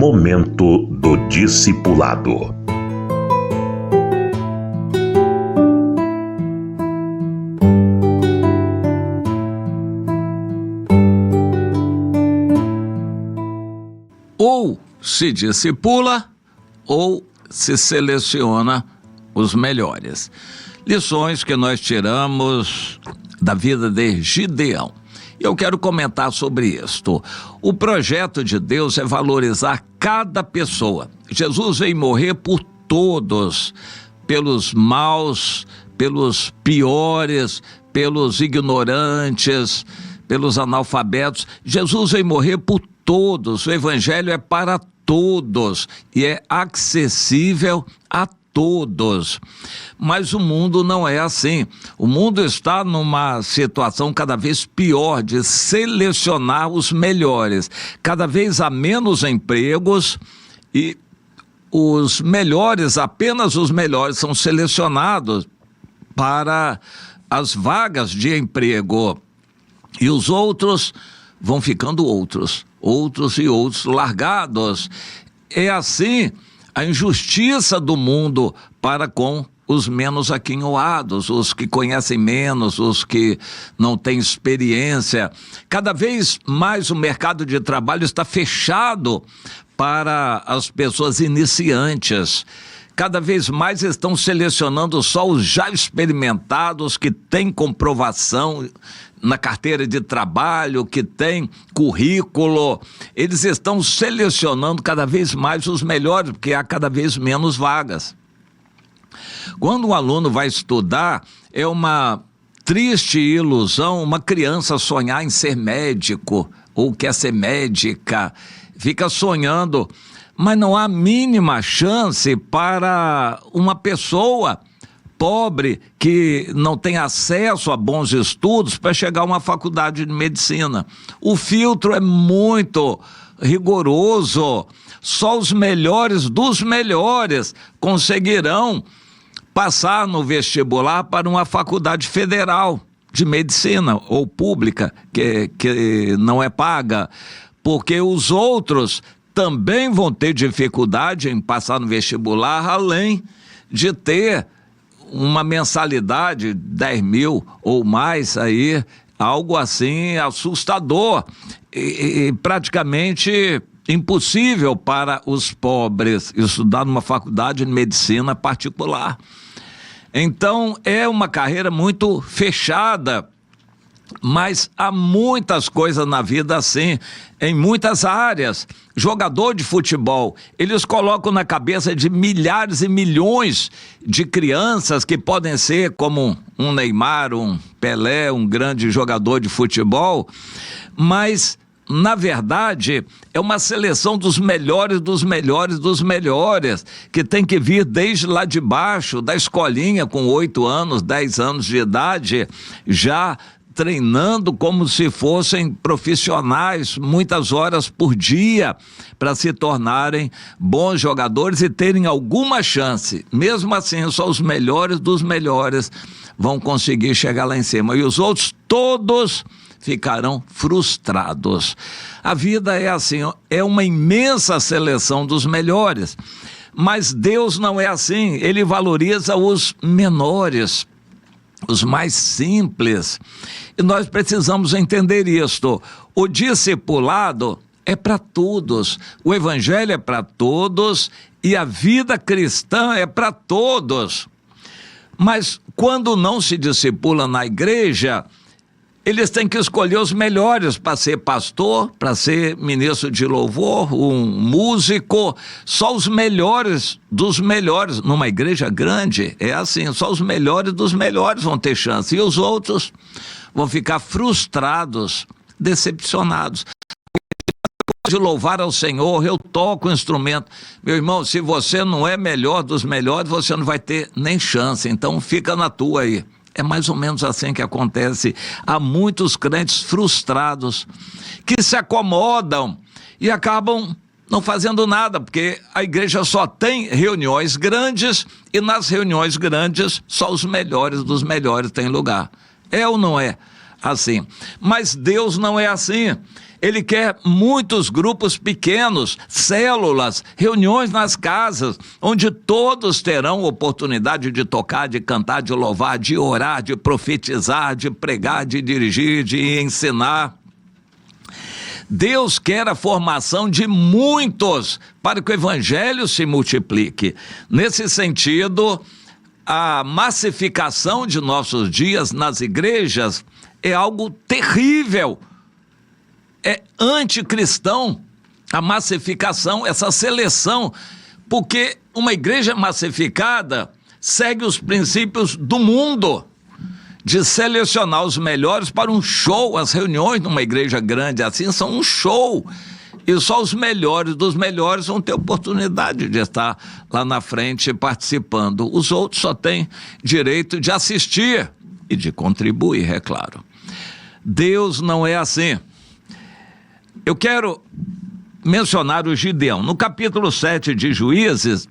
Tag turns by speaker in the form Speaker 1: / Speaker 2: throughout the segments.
Speaker 1: Momento do Discipulado.
Speaker 2: Ou se discipula ou se seleciona os melhores. Lições que nós tiramos da vida de Gideão. Eu quero comentar sobre isto. O projeto de Deus é valorizar cada pessoa. Jesus veio morrer por todos, pelos maus, pelos piores, pelos ignorantes, pelos analfabetos. Jesus veio morrer por todos. O evangelho é para todos e é acessível a todos. Mas o mundo não é assim. O mundo está numa situação cada vez pior de selecionar os melhores. Cada vez há menos empregos e os melhores, apenas os melhores, são selecionados para as vagas de emprego. E os outros vão ficando outros e outros largados. É assim a injustiça do mundo para com os menos aquinhoados, os que conhecem menos, os que não têm experiência. Cada vez mais o mercado de trabalho está fechado para as pessoas iniciantes. Cada vez mais estão selecionando só os já experimentados, que têm comprovação na carteira de trabalho, que têm currículo. Eles estão selecionando cada vez mais os melhores, porque há cada vez menos vagas. Quando um aluno vai estudar, é uma triste ilusão uma criança sonhar em ser médico ou quer ser médica, fica sonhando, mas não há mínima chance para uma pessoa pobre que não tem acesso a bons estudos para chegar a uma faculdade de medicina. O filtro é muito rigoroso. Só os melhores dos melhores conseguirão passar no vestibular para uma faculdade federal de medicina ou pública, que não é paga, porque os outros também vão ter dificuldade em passar no vestibular, além de ter uma mensalidade de 10 mil ou mais aí, algo assim assustador e praticamente impossível para os pobres estudar numa faculdade de medicina particular. Então é uma carreira muito fechada, mas há muitas coisas na vida assim, em muitas áreas. Jogador de futebol, eles colocam na cabeça de milhares e milhões de crianças que podem ser como um Neymar, um Pelé, um grande jogador de futebol, mas na verdade é uma seleção dos melhores, que tem que vir desde lá de baixo, da escolinha, com 8 anos, 10 anos de idade, já treinando como se fossem profissionais, muitas horas por dia, para se tornarem bons jogadores e terem alguma chance. Mesmo assim, só os melhores dos melhores vão conseguir chegar lá em cima. E os outros todos ficarão frustrados. A vida é assim, é uma imensa seleção dos melhores. Mas Deus não é assim, Ele valoriza os menores, os mais simples. E nós precisamos entender isto. O discipulado é para todos, o evangelho é para todos e a vida cristã é para todos. Mas quando não se discipula na igreja, eles têm que escolher os melhores para ser pastor, para ser ministro de louvor, um músico. Só os melhores dos melhores. Numa igreja grande é assim, só os melhores dos melhores vão ter chance. E os outros vão ficar frustrados, decepcionados. De louvar ao Senhor, eu toco o instrumento. Meu irmão, se você não é melhor dos melhores, você não vai ter nem chance. Então fica na tua aí. É mais ou menos assim que acontece. Há muitos crentes frustrados que se acomodam e acabam não fazendo nada, porque a igreja só tem reuniões grandes e nas reuniões grandes só os melhores dos melhores têm lugar. É ou não é? assim. Mas Deus não é assim. Ele quer muitos grupos pequenos, células, reuniões nas casas, onde todos terão oportunidade de tocar, de cantar, de louvar, de orar, de profetizar, de pregar, de dirigir, de ensinar. Deus quer a formação de muitos para que o evangelho se multiplique. Nesse sentido, a massificação de nossos dias nas igrejas é algo terrível. É anticristão a massificação, essa seleção, porque uma igreja massificada segue os princípios do mundo, de selecionar os melhores para um show. As reuniões numa igreja grande assim são um show, e só os melhores dos melhores vão ter oportunidade de estar lá na frente participando. Os outros só têm direito de assistir e de contribuir, é claro. Deus não é assim. Eu quero mencionar o Gideão. No capítulo 7 de Juízes,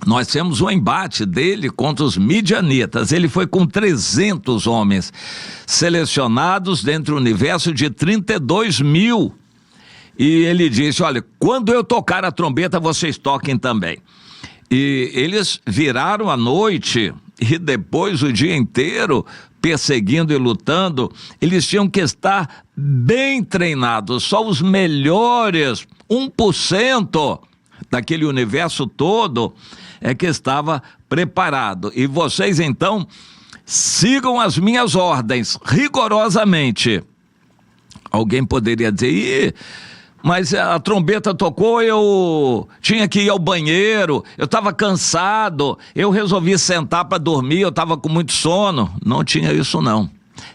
Speaker 2: nós temos um embate dele contra os midianitas. Ele foi com 300 homens selecionados dentro do universo de 32 mil. E ele disse, olha, quando eu tocar a trombeta, vocês toquem também. E eles viraram a noite e depois o dia inteiro perseguindo e lutando. Eles tinham que estar bem treinados. Só os melhores 1% daquele universo todo é que estava preparado. E vocês então sigam as minhas ordens rigorosamente. Alguém poderia dizer, mas a trombeta tocou, eu tinha que ir ao banheiro, eu estava cansado, eu resolvi sentar para dormir, eu estava com muito sono. Não tinha isso não.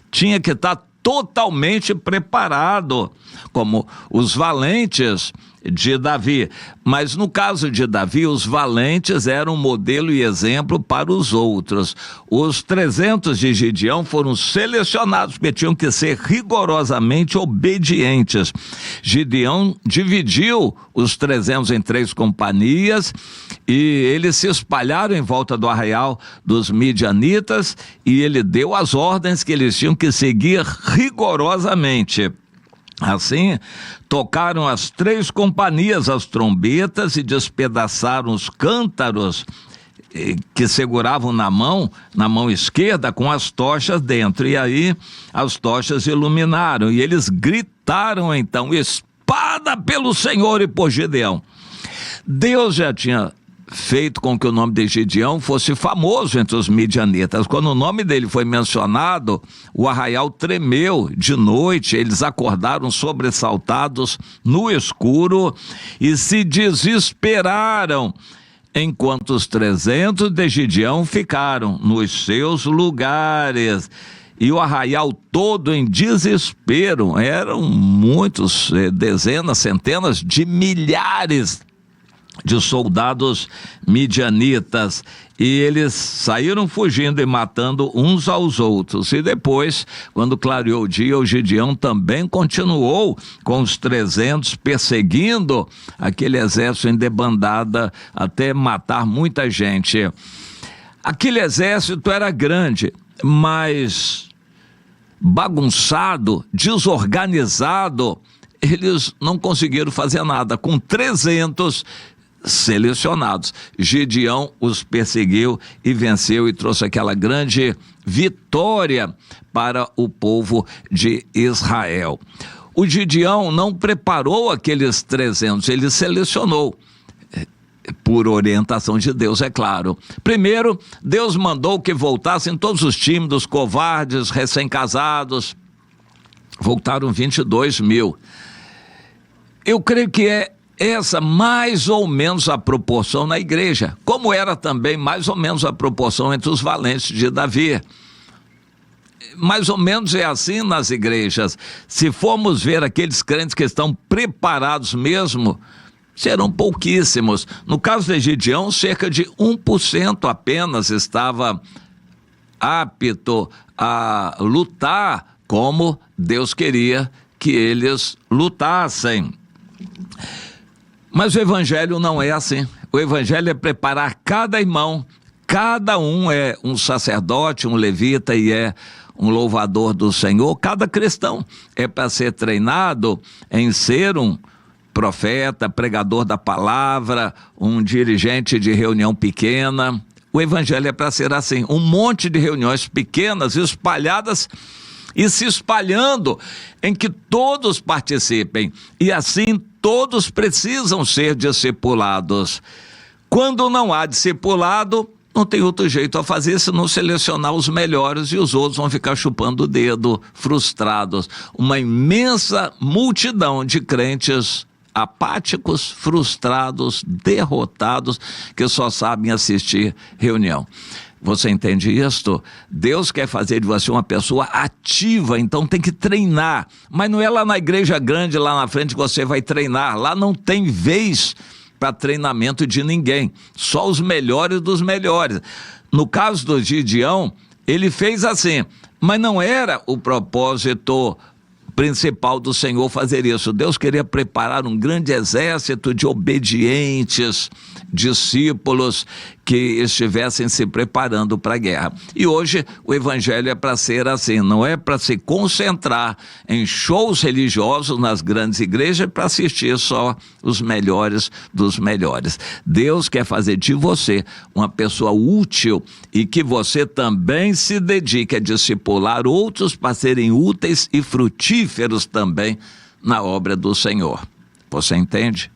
Speaker 2: Tinha que estar totalmente preparado, como os valentes de Davi. Mas no caso de Davi, os valentes eram modelo e exemplo para os outros. Os 300 de Gideão foram selecionados porque tinham que ser rigorosamente obedientes. Gideão dividiu os 300 em 3 companhias e eles se espalharam em volta do arraial dos midianitas e ele deu as ordens que eles tinham que seguir rigorosamente. Assim, tocaram as 3 companhias as trombetas e despedaçaram os cântaros que seguravam na mão esquerda com as tochas dentro. E aí as tochas iluminaram e eles gritaram então, espada pelo Senhor e por Gideão. Deus já tinha feito com que o nome de Gideão fosse famoso entre os midianitas. Quando o nome dele foi mencionado, o arraial tremeu de noite, eles acordaram sobressaltados no escuro e se desesperaram, enquanto os 300 de Gideão ficaram nos seus lugares. E o arraial todo em desespero, eram muitos, dezenas, centenas de milhares de soldados midianitas, e eles saíram fugindo e matando uns aos outros. E depois, quando clareou o dia, o Gideão também continuou com os 300 perseguindo aquele exército em debandada até matar muita gente. Aquele exército era grande, mas bagunçado, desorganizado. Eles não conseguiram fazer nada. Com 300 selecionados, Gideão os perseguiu e venceu e trouxe aquela grande vitória para o povo de Israel. O Gideão não preparou aqueles 300, ele selecionou, por orientação de Deus, é claro. Primeiro, Deus mandou que voltassem todos os tímidos, covardes, recém-casados. Voltaram 22 mil. Eu creio que é essa mais ou menos a proporção na igreja, como era também mais ou menos a proporção entre os valentes de Davi. Mais ou menos é assim nas igrejas. Se formos ver aqueles crentes que estão preparados mesmo, serão pouquíssimos. No caso de Gideão, cerca de 1% apenas estava apto a lutar como Deus queria que eles lutassem. Mas o evangelho não é assim. O evangelho é preparar cada irmão, cada um é um sacerdote, um levita e é um louvador do Senhor, cada cristão é para ser treinado em ser um profeta, pregador da palavra, um dirigente de reunião pequena. O evangelho é para ser assim, um monte de reuniões pequenas espalhadas e se espalhando, em que todos participem, e assim todos precisam ser discipulados. Quando não há discipulado, não tem outro jeito a fazer senão selecionar os melhores, e os outros vão ficar chupando o dedo, frustrados. Uma imensa multidão de crentes apáticos, frustrados, derrotados, que só sabem assistir reunião. Você entende isto? Deus quer fazer de você uma pessoa ativa, então tem que treinar. Mas não é lá na igreja grande, lá na frente, que você vai treinar. Lá não tem vez para treinamento de ninguém, só os melhores dos melhores. No caso do Gideão, ele fez assim, mas não era o propósito principal do Senhor fazer isso. Deus queria preparar um grande exército de obedientes discípulos que estivessem se preparando para a guerra. E hoje o evangelho é para ser assim, não é para se concentrar em shows religiosos nas grandes igrejas para assistir só os melhores dos melhores. Deus quer fazer de você uma pessoa útil e que você também se dedique a discipular outros para serem úteis e frutíferos também na obra do Senhor. Você entende?